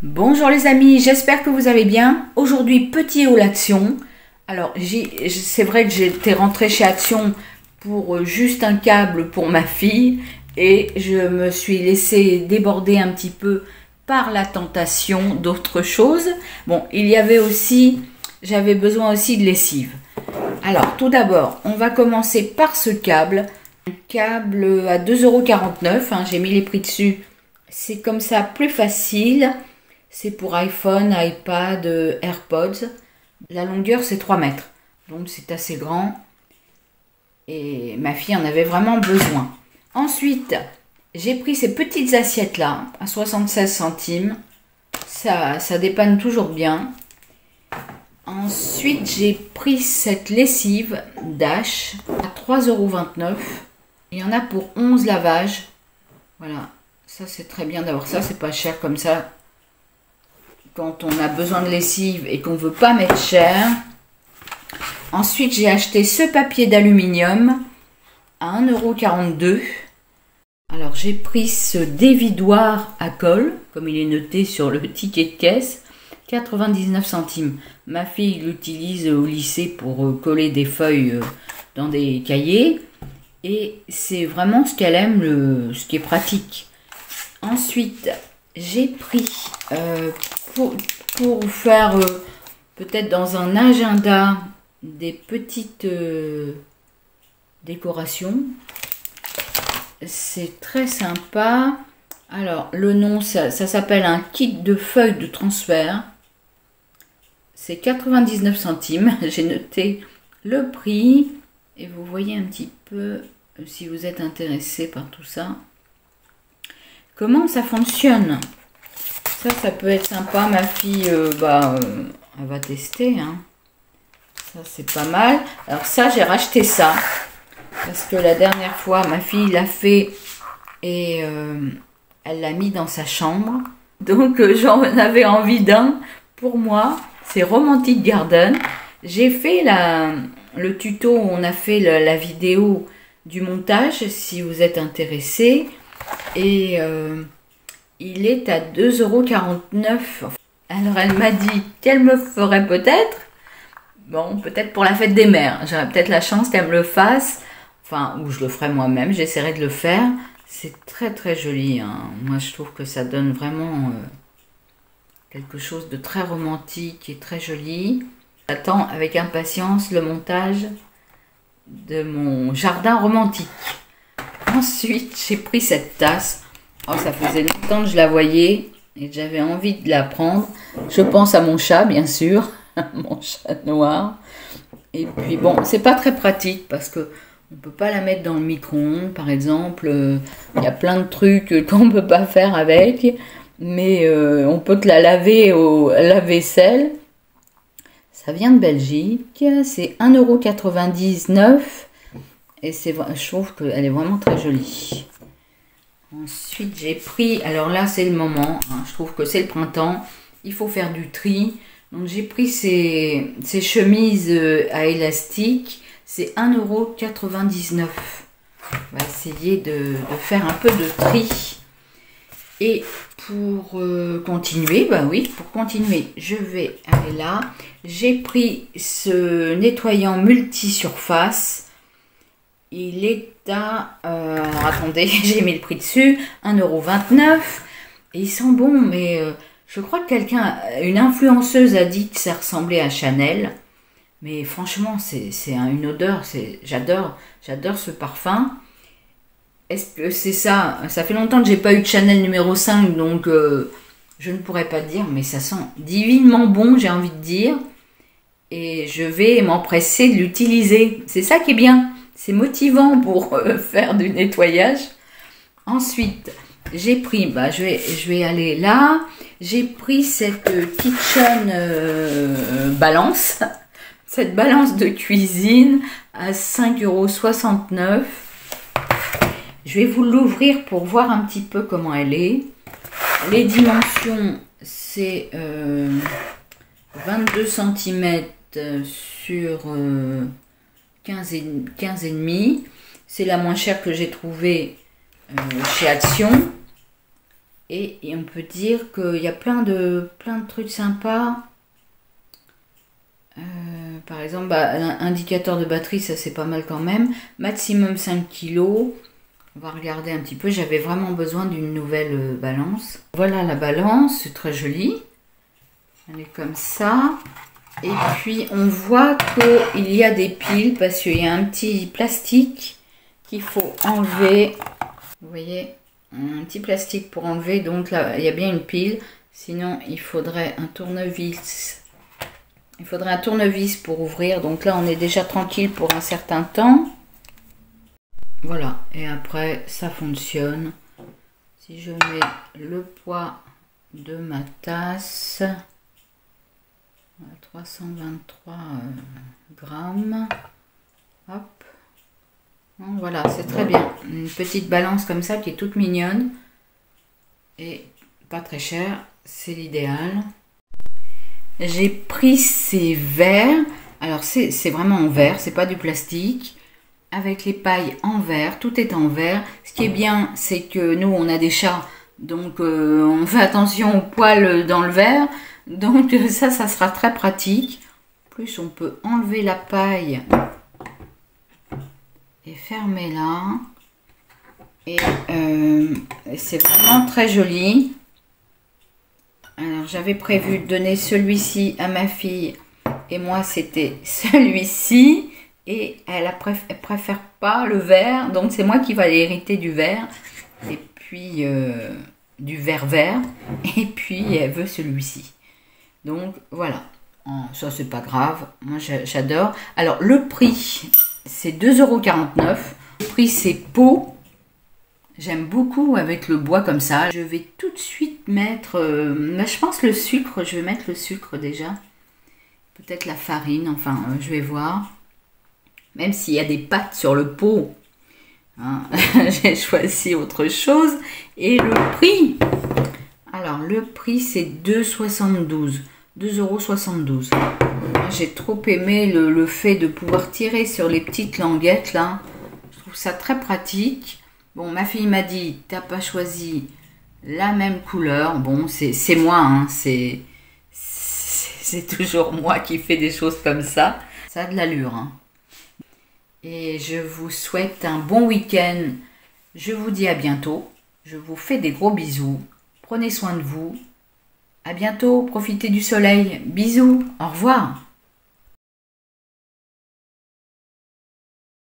Bonjour les amis, j'espère que vous allez bien. Aujourd'hui, petit haul Action. Alors, c'est vrai que j'étais rentrée chez Action pour juste un câble pour ma fille et je me suis laissée déborder un petit peu par la tentation d'autre chose. Bon, il y avait aussi, j'avais besoin aussi de lessive. Alors, tout d'abord, on va commencer par ce câble. Un câble à 2,49 €, hein, j'ai mis les prix dessus. C'est comme ça plus facile. C'est pour iPhone, iPad, AirPods. La longueur, c'est 3 mètres. Donc, c'est assez grand. Et ma fille en avait vraiment besoin. Ensuite, j'ai pris ces petites assiettes-là à 76 centimes. Ça dépanne toujours bien. Ensuite, j'ai pris cette lessive Dash à 3,29 €. Il y en a pour 11 lavages. Voilà. Ça, c'est très bien d'avoir ça. C'est pas cher comme ça. Quand on a besoin de lessive et qu'on ne veut pas mettre cher. Ensuite, j'ai acheté ce papier d'aluminium à 1,42 €. Alors, j'ai pris ce dévidoir à colle, comme il est noté sur le ticket de caisse, 99 centimes. Ma fille l'utilise au lycée pour coller des feuilles dans des cahiers. Et c'est vraiment ce qu'elle aime, ce qui est pratique. Ensuite, j'ai pris pour faire peut-être dans un agenda des petites décorations. C'est très sympa. Alors, le nom, ça s'appelle un kit de feuilles de transfert. C'est 99 centimes. J'ai noté le prix. Et vous voyez un petit peu, si vous êtes intéressé par tout ça, comment ça fonctionne. Ça peut être sympa. Ma fille, elle va tester. Hein. Ça, c'est pas mal. Alors ça, j'ai racheté ça. Parce que la dernière fois, ma fille l'a fait et elle l'a mis dans sa chambre. Donc, j'en avais envie d'un pour moi. C'est Romantic Garden. J'ai fait le tuto où on a fait la vidéo du montage, si vous êtes intéressé. Et il est à 2,49 €. Alors, elle m'a dit qu'elle me ferait peut-être. Bon, peut-être pour la fête des mères. J'aurais peut-être la chance qu'elle me le fasse. Enfin, ou je le ferai moi-même. J'essaierai de le faire. C'est très, très joli. Hein. Moi, je trouve que ça donne vraiment quelque chose de très romantique et très joli. J'attends avec impatience le montage de mon jardin romantique. Ensuite, j'ai pris cette tasse. Oh, ça faisait longtemps que je la voyais et j'avais envie de la prendre. Je pense à mon chat, bien sûr, mon chat noir. Et puis bon, c'est pas très pratique parce que on peut pas la mettre dans le micro-ondes, par exemple. Il y a plein de trucs qu'on peut pas faire avec, mais on peut te la laver au lave-vaisselle. Ça vient de Belgique, c'est 1,99 € et je trouve qu'elle est vraiment très jolie. Ensuite, j'ai pris, alors là, c'est le moment, hein, je trouve que c'est le printemps, il faut faire du tri. Donc, j'ai pris ces chemises à élastique, c'est 1,99 €. On va essayer de faire un peu de tri. Et pour continuer, pour continuer, je vais aller là. J'ai pris ce nettoyant multi-surface. Il est à... alors attendez, j'ai mis le prix dessus. 1,29 €. Et il sent bon, mais je crois que une influenceuse a dit que ça ressemblait à Chanel. Mais franchement, c'est une odeur. J'adore ce parfum. Est-ce que c'est ça? Ça fait longtemps que j'ai pas eu de Chanel numéro 5, donc je ne pourrais pas dire, mais ça sent divinement bon, j'ai envie de dire. Et je vais m'empresser de l'utiliser. C'est ça qui est bien. C'est motivant pour faire du nettoyage. Ensuite, j'ai pris, je vais aller là. J'ai pris cette Kitchen balance. Cette balance de cuisine à 5,69 €. Je vais vous l'ouvrir pour voir un petit peu comment elle est. Les dimensions, c'est 22 cm sur 15,5. C'est la moins chère que j'ai trouvée chez Action. Et on peut dire qu'il y a plein de trucs sympas. Par exemple, indicateur de batterie, ça c'est pas mal quand même. Maximum 5 kg. On va regarder un petit peu. J'avais vraiment besoin d'une nouvelle balance. Voilà la balance, c'est très joli. Elle est comme ça. Et puis on voit qu'il y a des piles parce qu'il y a un petit plastique qu'il faut enlever. Vous voyez, un petit plastique pour enlever. Donc là, il y a bien une pile. Sinon, il faudrait un tournevis. Il faudrait un tournevis pour ouvrir. Donc là, on est déjà tranquille pour un certain temps. Voilà. Et après, ça fonctionne. Si je mets le poids de ma tasse, 323 grammes. Hop. Voilà, c'est très bien. Une petite balance comme ça qui est toute mignonne. Et pas très chère. C'est l'idéal. J'ai pris ces verres. Alors, c'est vraiment en verre. C'est pas du plastique. Avec les pailles en verre. Tout est en verre. Ce qui est bien, c'est que nous, on a des chats. Donc, on fait attention aux poils dans le verre. Donc, ça sera très pratique. En plus, on peut enlever la paille et fermer là. Et c'est vraiment très joli. Alors, j'avais prévu de donner celui-ci à ma fille. Et moi, c'était celui-ci. Et elle préfère pas le vert. Donc, c'est moi qui vais hériter du vert. Et puis, du vert. Et puis, elle veut celui-ci. Donc, voilà. Ça, c'est pas grave. Moi, j'adore. Alors, le prix, c'est 2,49 €. Le prix, c'est pot. J'aime beaucoup avec le bois comme ça. Je vais tout de suite mettre, je pense le sucre. Je vais mettre le sucre déjà. Peut-être la farine, enfin, je vais voir. Même s'il y a des pâtes sur le pot, hein, j'ai choisi autre chose. Et le prix, alors le prix c'est 2,72 €. J'ai trop aimé le fait de pouvoir tirer sur les petites languettes là. Je trouve ça très pratique. Bon, ma fille m'a dit, t'as pas choisi la même couleur. Bon, c'est moi, hein, c'est toujours moi qui fais des choses comme ça. Ça a de l'allure, hein. Et je vous souhaite un bon week-end. Je vous dis à bientôt. Je vous fais des gros bisous. Prenez soin de vous. À bientôt. Profitez du soleil. Bisous. Au revoir.